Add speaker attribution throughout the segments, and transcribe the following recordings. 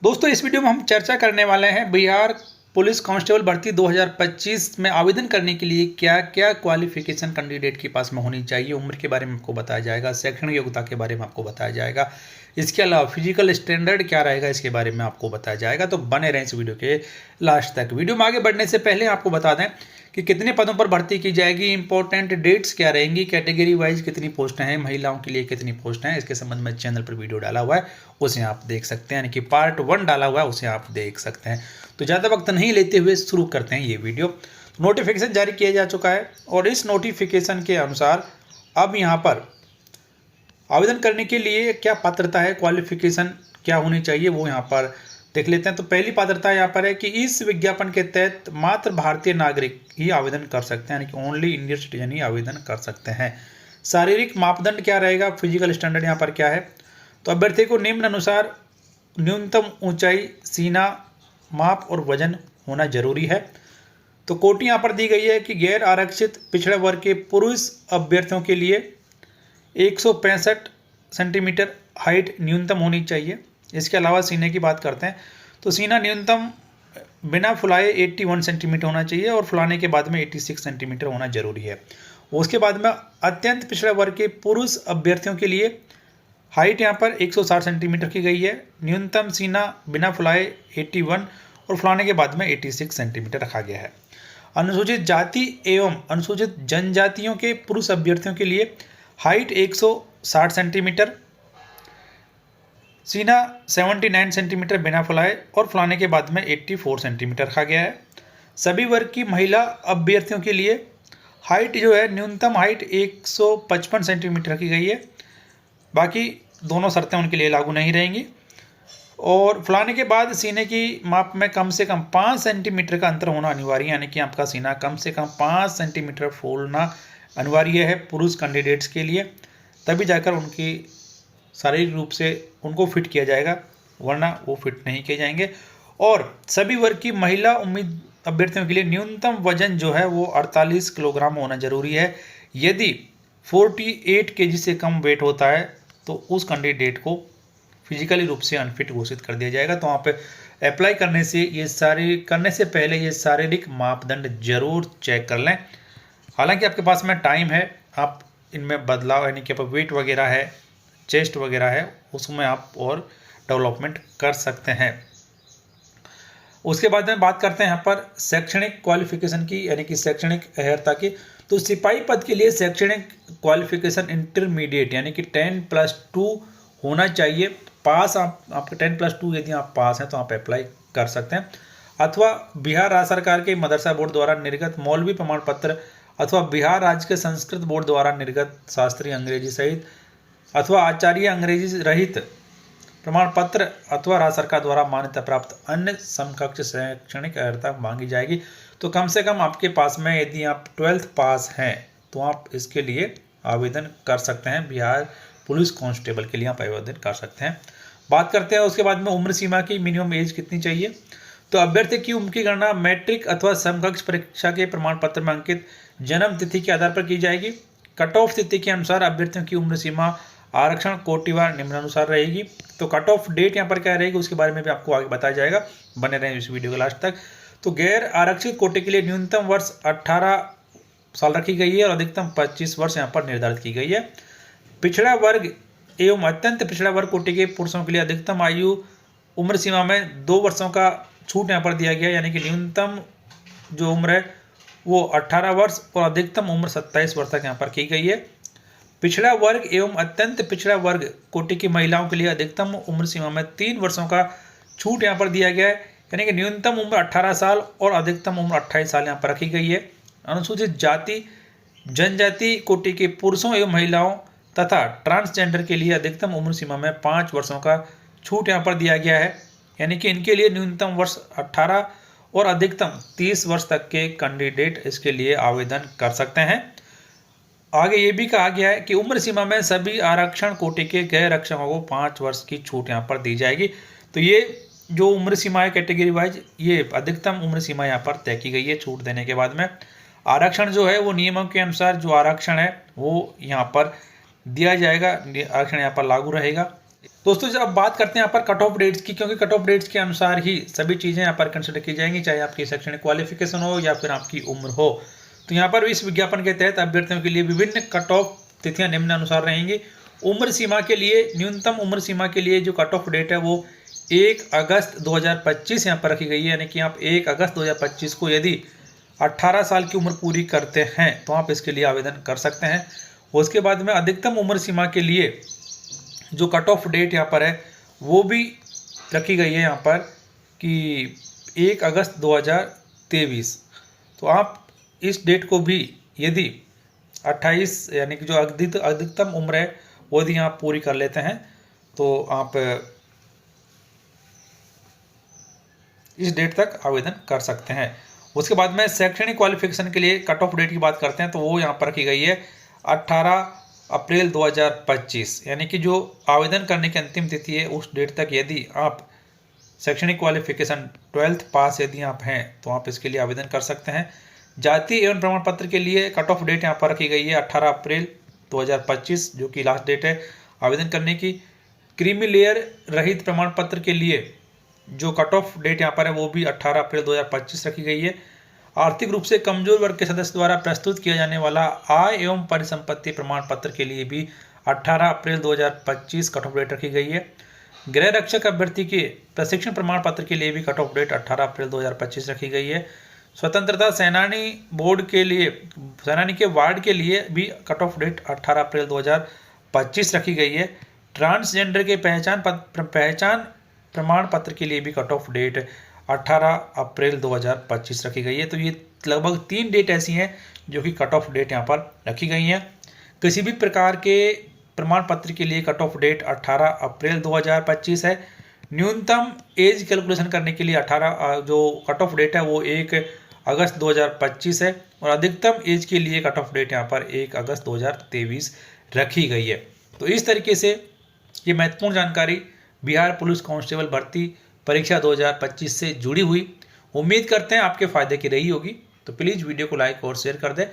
Speaker 1: दोस्तों इस वीडियो में हम चर्चा करने वाले हैं बिहार पुलिस कांस्टेबल भर्ती 2025 में आवेदन करने के लिए क्या क्या क्वालिफिकेशन कैंडिडेट के पास में होनी चाहिए। उम्र के बारे में आपको बताया जाएगा, शैक्षणिक योग्यता के बारे में आपको बताया जाएगा, इसके अलावा फिजिकल स्टैंडर्ड क्या रहेगा इसके बारे में आपको बताया जाएगा। तो बने रहें इस वीडियो के लास्ट तक। वीडियो में आगे बढ़ने से पहले आपको बता दें कि कितने पदों पर भर्ती की जाएगी, इंपॉर्टेंट डेट्स क्या रहेंगी, कैटेगरी वाइज कितनी पोस्ट हैं, महिलाओं के लिए कितनी पोस्ट हैं, इसके संबंध में चैनल पर वीडियो डाला हुआ है, उसे आप देख सकते हैं, यानी कि पार्ट 1 डाला हुआ है, उसे आप देख सकते हैं। तो ज़्यादा वक्त नहीं लेते हुए शुरू करते हैं ये वीडियो। नोटिफिकेशन जारी किया जा चुका है और इस नोटिफिकेशन के अनुसार अब यहाँ पर आवेदन करने के लिए क्या पात्रता है, क्वालिफिकेशन क्या होनी चाहिए, वो यहाँ पर देख लेते हैं। तो पहली पात्रता यहाँ पर है कि इस विज्ञापन के तहत मात्र भारतीय नागरिक ही आवेदन कर सकते हैं, यानी कि ओनली इंडियन सिटीजन ही आवेदन कर सकते हैं। शारीरिक मापदंड क्या रहेगा, फिजिकल स्टैंडर्ड यहाँ पर क्या है, तो अभ्यर्थी को निम्न अनुसार न्यूनतम ऊंचाई, सीना माप और वजन होना जरूरी है। तो कोटि यहाँ पर दी गई है कि गैर आरक्षित पिछड़े वर्ग के पुरुष अभ्यर्थियों के लिए 165 सेंटीमीटर हाइट न्यूनतम होनी चाहिए। इसके अलावा सीने की बात करते हैं तो सीना न्यूनतम बिना फुलाए 81 सेंटीमीटर होना चाहिए और फुलाने के बाद में 86 सेंटीमीटर होना जरूरी है। उसके बाद में अत्यंत पिछड़ा वर्ग के पुरुष अभ्यर्थियों के लिए हाइट यहाँ पर 160 सेंटीमीटर की गई है। न्यूनतम सीना बिना फुलाए 81 और फुलाने के बाद में 86 सेंटीमीटर रखा गया है। अनुसूचित जाति एवं अनुसूचित जनजातियों के पुरुष अभ्यर्थियों के लिए हाइट 160 सेंटीमीटर, सीना 79 सेंटीमीटर बिना फुलाए और फुलाने के बाद में 84 सेंटीमीटर रखा गया है। सभी वर्ग की महिला अभ्यर्थियों के लिए हाइट जो है न्यूनतम हाइट 155 सेंटीमीटर रखी गई है। बाकी दोनों शर्तें उनके लिए लागू नहीं रहेंगी। और फुलाने के बाद सीने की माप में कम से कम 5 सेंटीमीटर का अंतर होना अनिवार्य है, यानी कि आपका सीना कम से कम 5 सेंटीमीटर फूलना अनिवार्य है पुरुष कैंडिडेट्स के लिए, तभी जाकर उनकी शारीरिक रूप से उनको फिट किया जाएगा, वरना वो फिट नहीं किए जाएंगे। और सभी वर्ग की महिला उम्मीद अभ्यर्थियों के लिए न्यूनतम वजन जो है वो 48 किलोग्राम होना जरूरी है। यदि 48 केजी से कम वेट होता है तो उस कैंडिडेट को फिजिकली रूप से अनफिट घोषित कर दिया जाएगा। तो वहाँ पे अप्लाई करने से पहले ये शारीरिक मापदंड जरूर चेक कर लें। हालांकि आपके पास में टाइम है, आप इनमें बदलाव यानी कि वेट वगैरह है, चेस्ट वगैरह है, उसमें आप और डेवलपमेंट कर सकते हैं। उसके बाद में बात करते हैं यहाँ पर शैक्षणिक क्वालिफिकेशन की, यानी कि शैक्षणिक अर्हता की। तो सिपाही पद के लिए शैक्षणिक क्वालिफिकेशन इंटरमीडिएट यानी कि 10+2 होना चाहिए। पास आपके 10+2 यदि आप पास हैं तो आप अप्लाई कर सकते हैं। अथवा बिहार राज्य सरकार के मदरसा बोर्ड द्वारा निर्गत मौलवी प्रमाण पत्र अथवा बिहार राज्य के संस्कृत बोर्ड द्वारा निर्गत शास्त्रीय अंग्रेजी सहित अथवा आचार्य अंग्रेजी रहित प्रमाण पत्र अथवा राज्य सरकार द्वारा मान्यता प्राप्त अन्य समकक्ष शैक्षणिक अर्हता मांगी जाएगी। तो कम से कम आपके पास में यदि आप 12th पास हैं तो आप इसके लिए आवेदन कर सकते हैं। बिहार पुलिस कांस्टेबल के लिए आप आवेदन कर सकते हैं। बात करते हैं उसके बाद में उम्र सीमा की, मिनिमम एज कितनी चाहिए। तो अभ्यर्थी की उम्र की गणना मैट्रिक अथवा समकक्ष परीक्षा के प्रमाण पत्र में अंकित जन्म तिथि के आधार पर की जाएगी। कट ऑफ तिथि के अनुसार अभ्यर्थियों की उम्र सीमा आरक्षण कोटिवार निम्नानुसार रहेगी। तो कट ऑफ डेट यहाँ पर क्या रहेगी उसके बारे में भी आपको आगे बताया जाएगा, बने रहें इस वीडियो के लास्ट तक। तो गैर आरक्षित कोटे के लिए न्यूनतम वर्ष 18 साल रखी गई है और अधिकतम 25 वर्ष यहाँ पर निर्धारित की गई है। पिछड़ा वर्ग एवं अत्यंत पिछड़ा वर्ग कोटे के पुरुषों के लिए अधिकतम आयु उम्र सीमा में 2 वर्षों का छूट यहाँ पर दिया गया है, यानी कि न्यूनतम जो उम्र है वो 18 वर्ष और अधिकतम उम्र 27 वर्ष तक यहाँ पर की गई है। पिछड़ा वर्ग एवं अत्यंत पिछड़ा वर्ग कोटि की महिलाओं के लिए अधिकतम उम्र सीमा में 3 वर्षों का छूट यहाँ पर दिया गया है, यानी कि न्यूनतम उम्र 18 साल और अधिकतम उम्र 28 साल यहाँ पर रखी गई है। अनुसूचित जाति जनजाति कोटि के पुरुषों एवं महिलाओं तथा ट्रांसजेंडर के लिए अधिकतम उम्र सीमा में 5 वर्षों का छूट यहाँ पर दिया गया है, यानी कि इनके लिए न्यूनतम वर्ष 18 और अधिकतम 30 वर्ष तक के कैंडिडेट इसके लिए आवेदन कर सकते हैं। आगे ये भी कहा गया है कि उम्र सीमा में सभी आरक्षण कोटि के गैर आरक्षकों को 5 वर्ष की छूट यहाँ पर दी जाएगी। तो ये जो उम्र सीमा है कैटेगरी वाइज, ये अधिकतम उम्र सीमा यहाँ पर तय की गई है छूट देने के बाद में। आरक्षण जो है वो नियमों के अनुसार जो आरक्षण है वो यहाँ पर दिया जाएगा, आरक्षण यहाँ पर लागू रहेगा। दोस्तों जब बात करते हैं यहाँ पर कट ऑफ डेट्स की, क्योंकि कट ऑफ डेट्स के अनुसार ही सभी चीज़ें यहाँ पर कंसिडर की जाएंगी, चाहे आपकी शैक्षणिक क्वालिफिकेशन हो या फिर आपकी उम्र हो। तो यहाँ पर इस विज्ञापन के तहत अभ्यर्थियों के लिए विभिन्न कट ऑफ तिथियां निम्नानुसार रहेंगी। उम्र सीमा के लिए, न्यूनतम उम्र सीमा के लिए जो कट ऑफ डेट है वो 1 अगस्त 2025 यहाँ पर रखी गई है। यानी कि आप 1 अगस्त 2025 को यदि 18 साल की उम्र पूरी करते हैं तो आप इसके लिए आवेदन कर सकते हैं। उसके बाद में अधिकतम उम्र सीमा के लिए जो कट ऑफ डेट यहाँ पर है वो भी रखी गई है यहाँ पर कि 1 अगस्त 2023। तो आप इस डेट को भी यदि 28 यानी कि जो अधिकतम उम्र है वो यदि आप पूरी कर लेते हैं तो आप इस डेट तक आवेदन कर सकते हैं। उसके बाद में शैक्षणिक क्वालिफिकेशन के लिए कट ऑफ डेट की बात करते हैं तो वो यहाँ पर रखी गई है 18 अप्रैल 2025। यानी कि जो आवेदन करने की अंतिम तिथि है उस डेट तक यदि आप शैक्षणिक क्वालिफिकेशन 12th पास यदि आप हैं तो आप इसके लिए आवेदन कर सकते हैं। जाति एवं प्रमाण पत्र के लिए कट ऑफ डेट यहाँ पर रखी गई है 18 अप्रैल 2025 जो कि लास्ट डेट है आवेदन करने की। क्रीमी लेयर रहित प्रमाण पत्र के लिए जो कट ऑफ डेट यहाँ पर है वो भी 18 अप्रैल 2025 रखी गई है। आर्थिक रूप से कमजोर वर्ग के सदस्य द्वारा प्रस्तुत किया जाने वाला आय एवं परिसंपत्ति प्रमाण पत्र के लिए भी 18 अप्रैल 2025 कट ऑफ डेट रखी गई है। गृह रक्षक अभ्यर्थी के प्रशिक्षण प्रमाण पत्र के लिए भी कट ऑफ डेट 18 अप्रैल 2025 रखी गई है। स्वतंत्रता सेनानी बोर्ड के लिए, सेनानी के वार्ड के लिए भी कट ऑफ डेट 18 अप्रैल 2025 रखी गई है। ट्रांसजेंडर के पहचान प्रमाण पत्र के लिए भी कट ऑफ डेट 18 अप्रैल 2025 रखी गई है। तो ये लगभग 3 डेट ऐसी हैं जो कि कट ऑफ डेट यहाँ पर रखी गई हैं। किसी भी प्रकार के प्रमाण पत्र के लिए कट ऑफ डेट 18 अप्रैल 2025 है। न्यूनतम एज कैलकुलेशन करने के लिए 18 जो कट ऑफ डेट है वो 1 अगस्त 2025 है और अधिकतम एज के लिए कट ऑफ डेट यहाँ पर 1 अगस्त 2023 रखी गई है। तो इस तरीके से ये महत्वपूर्ण जानकारी बिहार पुलिस कांस्टेबल भर्ती परीक्षा 2025 से जुड़ी हुई उम्मीद करते हैं आपके फायदे की रही होगी। तो प्लीज़ वीडियो को लाइक और शेयर कर दें।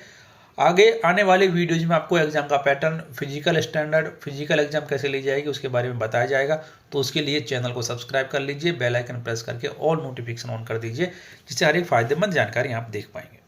Speaker 1: आगे आने वाले वीडियोज में आपको एग्जाम का pattern, physical standard, physical exam कैसे ली जाएगी उसके बारे में बताया जाएगा। तो उसके लिए चैनल को सब्सक्राइब कर लीजिए, बेल आइकन प्रेस करके ऑल नोटिफिकेशन ऑन कर दीजिए, जिससे हर एक फायदेमंद जानकारी आप देख पाएंगे।